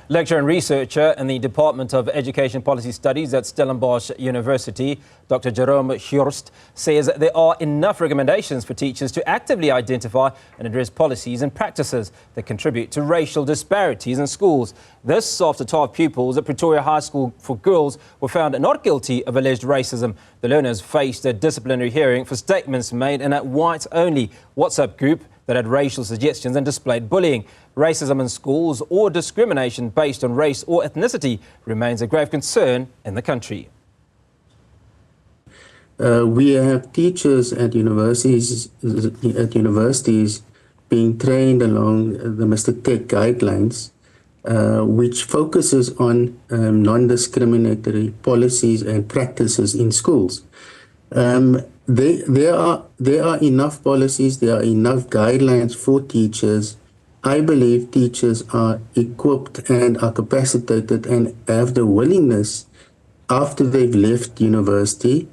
Lecturer and researcher in the Department of Education Policy Studies at Stellenbosch University, Dr. Jerome Hurst, says there are enough recommendations for teachers to actively identify and address policies and practices that contribute to racial disparities in schools. This after 12 pupils at Pretoria High School for girls were found not guilty of alleged racism. The learners faced a disciplinary hearing for statements made in a white-only WhatsApp group that had racial suggestions and displayed bullying. Racism in schools or discrimination based on race or ethnicity remains a grave concern in the country. We have teachers at universities being trained along the Mr. Tech guidelines, which focuses on non-discriminatory policies and practices in schools. There are enough policies, there are enough guidelines for teachers. I believe teachers are equipped and are capacitated and have the willingness after they've left university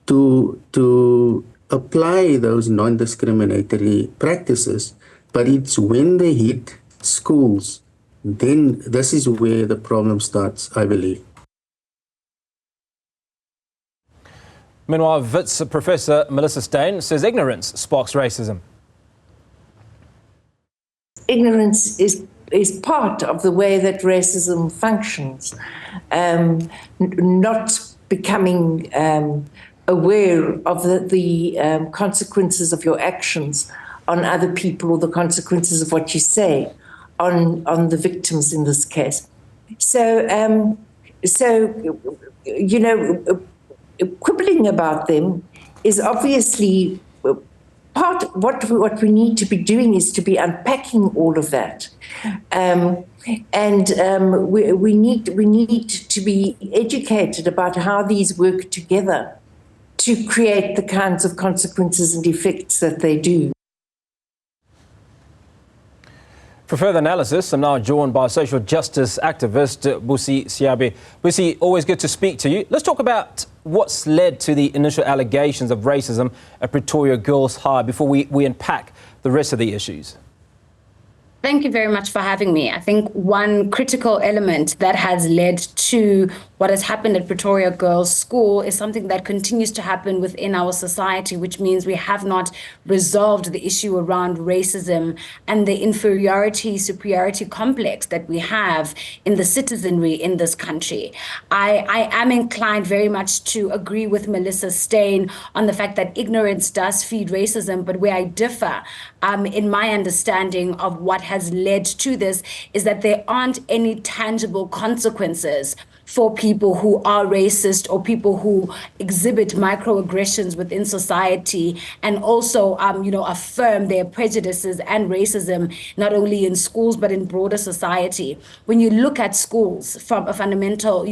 to apply those non-discriminatory practices. But it's when they hit schools, then this is where the problem starts, I believe. Meanwhile, Wits Professor Melissa Steyn says ignorance sparks racism. Ignorance is part of the way that racism functions. Not becoming aware of the consequences of your actions on other people, or the consequences of what you say on the victims in this case. So you know, quibbling about them is obviously part. What we need to be doing is to be unpacking all of that, we need to be educated about how these work together to create the kinds of consequences and effects that they do. For further analysis, I'm now joined by social justice activist Busi Seabe. Busi, always good to speak to you. Let's talk about what's led to the initial allegations of racism at Pretoria Girls High before we unpack the rest of the issues. Thank you very much for having me. I think one critical element that has led to what has happened at Pretoria Girls School is something that continues to happen within our society, which means we have not resolved the issue around racism and the inferiority-superiority complex that we have in the citizenry in this country. I am inclined very much to agree with Melissa Steyn on the fact that ignorance does feed racism, but where I differ in my understanding of what has led to this is that there aren't any tangible consequences for people who are racist or people who exhibit microaggressions within society, and also, affirm their prejudices and racism, not only in schools, but in broader society. When you look at schools from a fundamental,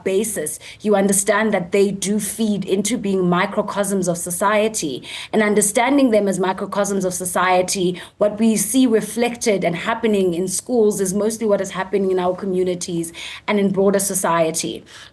basis, you understand that they do feed into being microcosms of society, and understanding them as microcosms of society, what we see reflected and happening in schools is mostly what is happening in our communities and in broader society.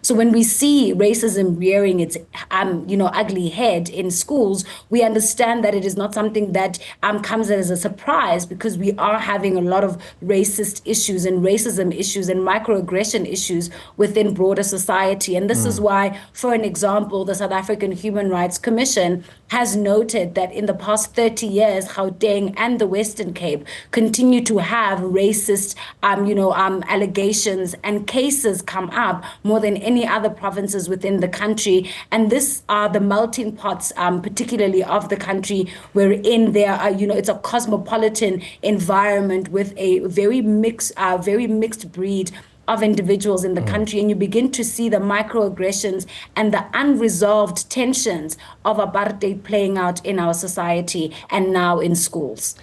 So when we see racism rearing its, ugly head in schools, we understand that it is not something that comes as a surprise, because we are having a lot of racist issues and racism issues and microaggression issues within broader society. And this is why, for an example, the South African Human Rights Commission has noted that in the past 30 years, Gauteng and the Western Cape continue to have racist, allegations and cases come up more than any other provinces within the country. And this are the melting pots, particularly of the country, wherein there are, it's a cosmopolitan environment with a very mixed breed of individuals in the country, and you begin to see the microaggressions and the unresolved tensions of apartheid playing out in our society and now in schools.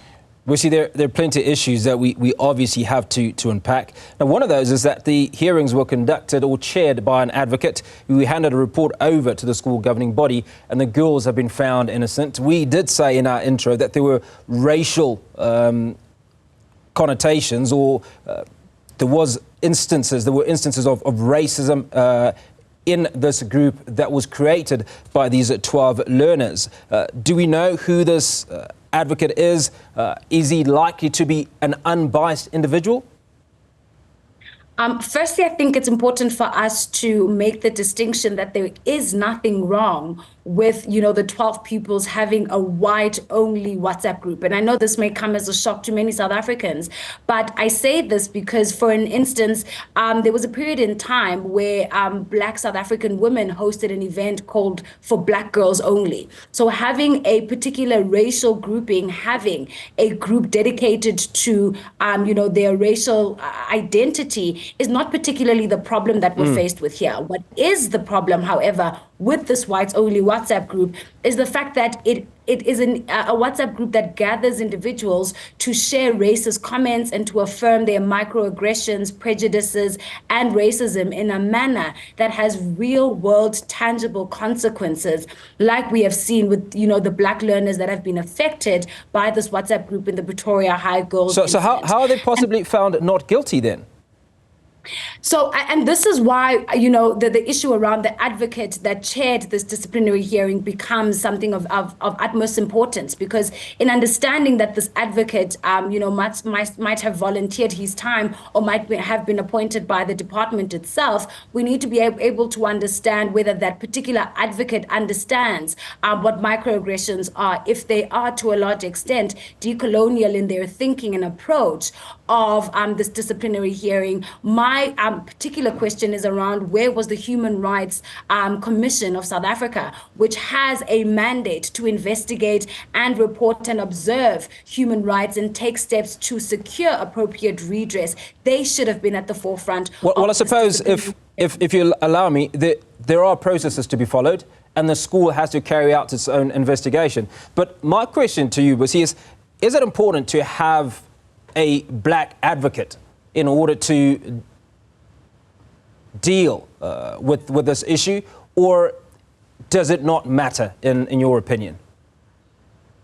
We see there are plenty of issues that we obviously have to unpack. Now, one of those is that the hearings were conducted or chaired by an advocate who handed a report over to the school governing body, and the girls have been found innocent. We did say in our intro that there were racial connotations, or there were instances of racism in this group that was created by these 12 learners. Do we know who this advocate is? Is he likely to be an unbiased individual? Firstly, I think it's important for us to make the distinction that there is nothing wrong with, the 12 pupils having a white-only WhatsApp group. And I know this may come as a shock to many South Africans, but I say this because, for an instance, there was a period in time where Black South African women hosted an event called For Black Girls Only. So having a particular racial grouping, having a group dedicated to, their racial identity is not particularly the problem that we're faced with here. What is the problem, however, with this whites-only WhatsApp group is the fact that it is a WhatsApp group that gathers individuals to share racist comments and to affirm their microaggressions, prejudices, and racism in a manner that has real-world, tangible consequences, like we have seen with, the Black learners that have been affected by this WhatsApp group in the Pretoria High Girls. So how are they possibly found not guilty then? So, and this is why, the issue around the advocate that chaired this disciplinary hearing becomes something of utmost importance, because in understanding that this advocate, might have volunteered his time or might have been appointed by the department itself, we need to be able to understand whether that particular advocate understands what microaggressions are, if they are to a large extent decolonial in their thinking and approach of this disciplinary hearing. My particular question is around where was the Human Rights Commission of South Africa, which has a mandate to investigate and report and observe human rights and take steps to secure appropriate redress. They should have been at the forefront. Well, I suppose if you allow me, there are processes to be followed, and the school has to carry out its own investigation. But my question to you, Busi, is it important to have a Black advocate in order to deal with this issue, or does it not matter in your opinion?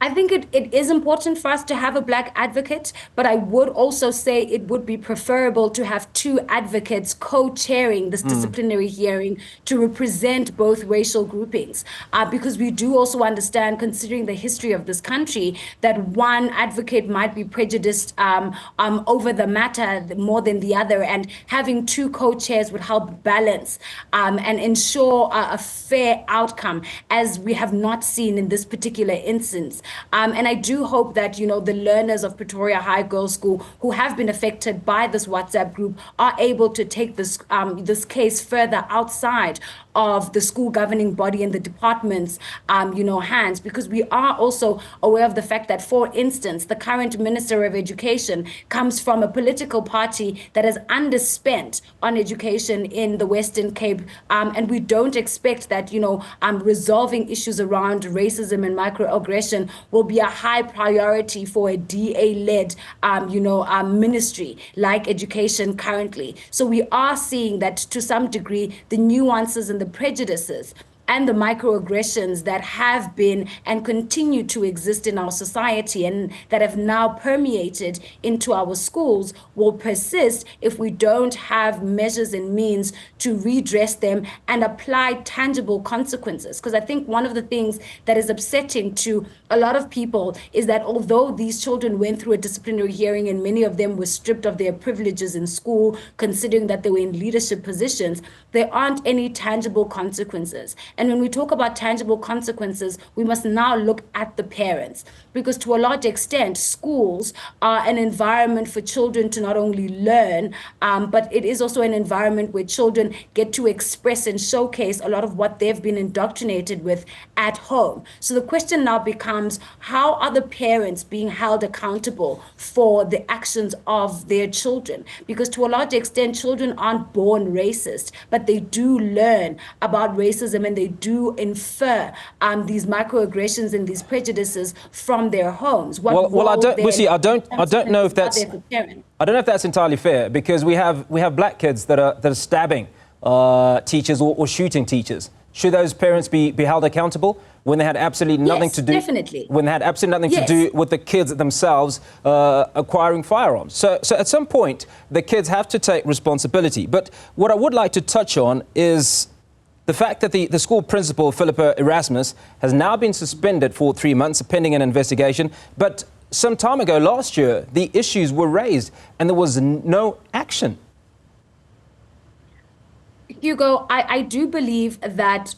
I think it is important for us to have a Black advocate, but I would also say it would be preferable to have two advocates co-chairing this disciplinary hearing to represent both racial groupings. Because we do also understand, considering the history of this country, that one advocate might be prejudiced over the matter more than the other, and having two co-chairs would help balance and ensure a fair outcome, as we have not seen in this particular instance. And I do hope that, the learners of Pretoria High Girls School who have been affected by this WhatsApp group are able to take this case further outside of the school governing body and the department's, hands, because we are also aware of the fact that, for instance, the current Minister of Education comes from a political party that has underspent on education in the Western Cape, and we don't expect that, resolving issues around racism and microaggression will be a high priority for a DA-led, ministry like education currently. So we are seeing that, to some degree, the nuances and the prejudices and the microaggressions that have been and continue to exist in our society and that have now permeated into our schools will persist if we don't have measures and means to redress them and apply tangible consequences. Because I think one of the things that is upsetting to a lot of people is that although these children went through a disciplinary hearing and many of them were stripped of their privileges in school, considering that they were in leadership positions, there aren't any tangible consequences. And when we talk about tangible consequences, we must now look at the parents, because to a large extent, schools are an environment for children to not only learn, but it is also an environment where children get to express and showcase a lot of what they've been indoctrinated with at home. So the question now becomes, how are the parents being held accountable for the actions of their children? Because to a large extent, children aren't born racist, but they do learn about racism and they do infer these microaggressions and these prejudices from their homes. Busi, I don't know if that's entirely fair, because we have Black kids that are stabbing teachers or shooting teachers. Should those parents be held accountable when they had absolutely nothing to do? Definitely. When they had absolutely nothing to do with the kids themselves acquiring firearms. So at some point, the kids have to take responsibility. But what I would like to touch on is the fact that the school principal, Philippa Erasmus, has now been suspended for 3 months pending an investigation. But some time ago, last year, the issues were raised and there was no action. Hugo, I do believe that,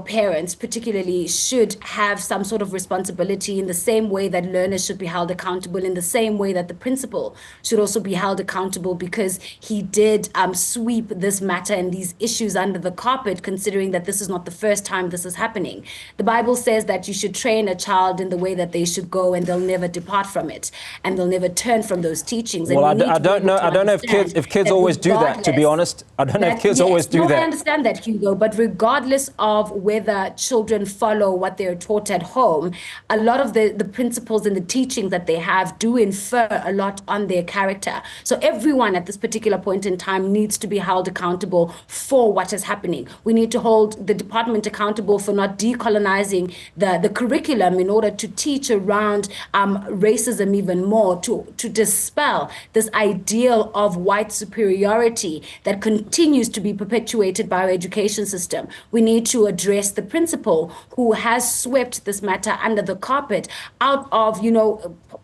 parents particularly should have some sort of responsibility in the same way that learners should be held accountable, in the same way that the principal should also be held accountable, because he did sweep this matter and these issues under the carpet, considering that this is not the first time this is happening. The Bible says that you should train a child in the way that they should go, and they'll never depart from it, and they'll never turn from those teachings. Well, I don't know if kids always do that, to be honest. I don't know if kids always do that. I understand that, Hugo, but regardless of whether children follow what they're taught at home, a lot of the principles and the teachings that they have do infer a lot on their character. So everyone at this particular point in time needs to be held accountable for what is happening. We need to hold the department accountable for not decolonizing the curriculum in order to teach around racism even more, to dispel this ideal of white superiority that continues to be perpetuated by our education system. We need to address the principal who has swept this matter under the carpet out of,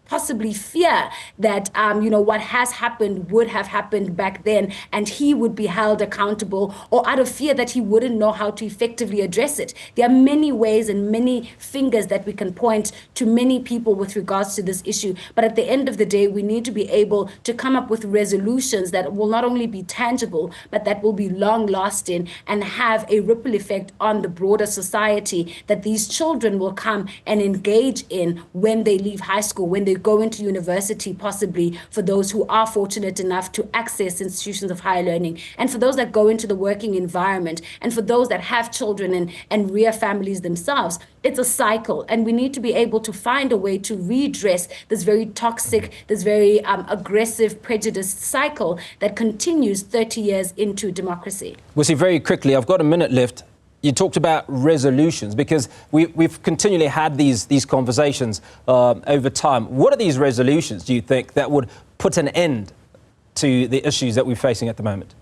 possibly fear that, what has happened would have happened back then, and he would be held accountable, or out of fear that he wouldn't know how to effectively address it. There are many ways and many fingers that we can point to many people with regards to this issue. But at the end of the day, we need to be able to come up with resolutions that will not only be tangible, but that will be long lasting and have a ripple effect on the broader society that these children will come and engage in when they leave high school, when they go into university, possibly for those who are fortunate enough to access institutions of higher learning, and for those that go into the working environment, and for those that have children and rear families themselves. It's a cycle, and we need to be able to find a way to redress this very toxic, this very aggressive, prejudiced cycle that continues 30 years into democracy. Busi, very quickly, I've got a minute left. You talked about resolutions, because we've continually had these conversations over time. What are these resolutions, do you think, that would put an end to the issues that we're facing at the moment?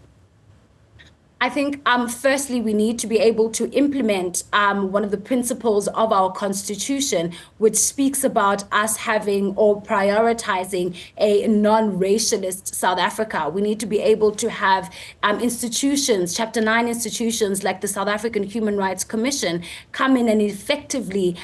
I think, firstly, we need to be able to implement one of the principles of our Constitution, which speaks about us having or prioritizing a non-racialist South Africa. We need to be able to have institutions, Chapter 9 institutions like the South African Human Rights Commission, come in and effectively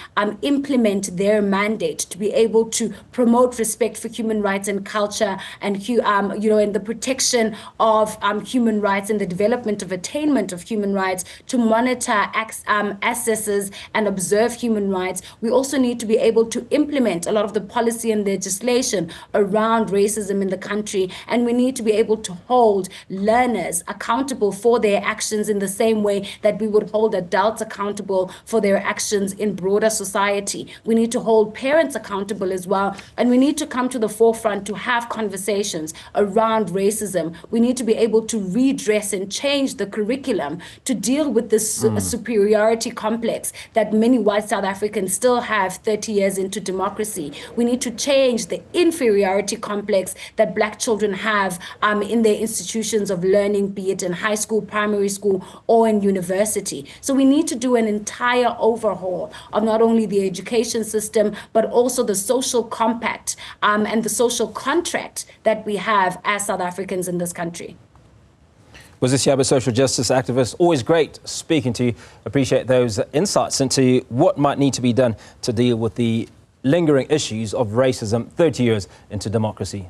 implement their mandate to be able to promote respect for human rights and culture, and and the protection of human rights and the development of attainment of human rights, to monitor accesses and observe human rights. We also need to be able to implement a lot of the policy and legislation around racism in the country, and we need to be able to hold learners accountable for their actions in the same way that we would hold adults accountable for their actions in broader society. We need to hold parents accountable as well, and we need to come to the forefront to have conversations around racism. We need to be able to redress and change the curriculum to deal with this superiority complex that many white South Africans still have 30 years into democracy. We need to change the inferiority complex that Black children have in their institutions of learning, be it in high school, primary school, or in university. So we need to do an entire overhaul of not only the education system, but also the social compact and the social contract that we have as South Africans in this country. Busi Seabe, social justice activist. Always great speaking to you. Appreciate those insights into what might need to be done to deal with the lingering issues of racism 30 years into democracy.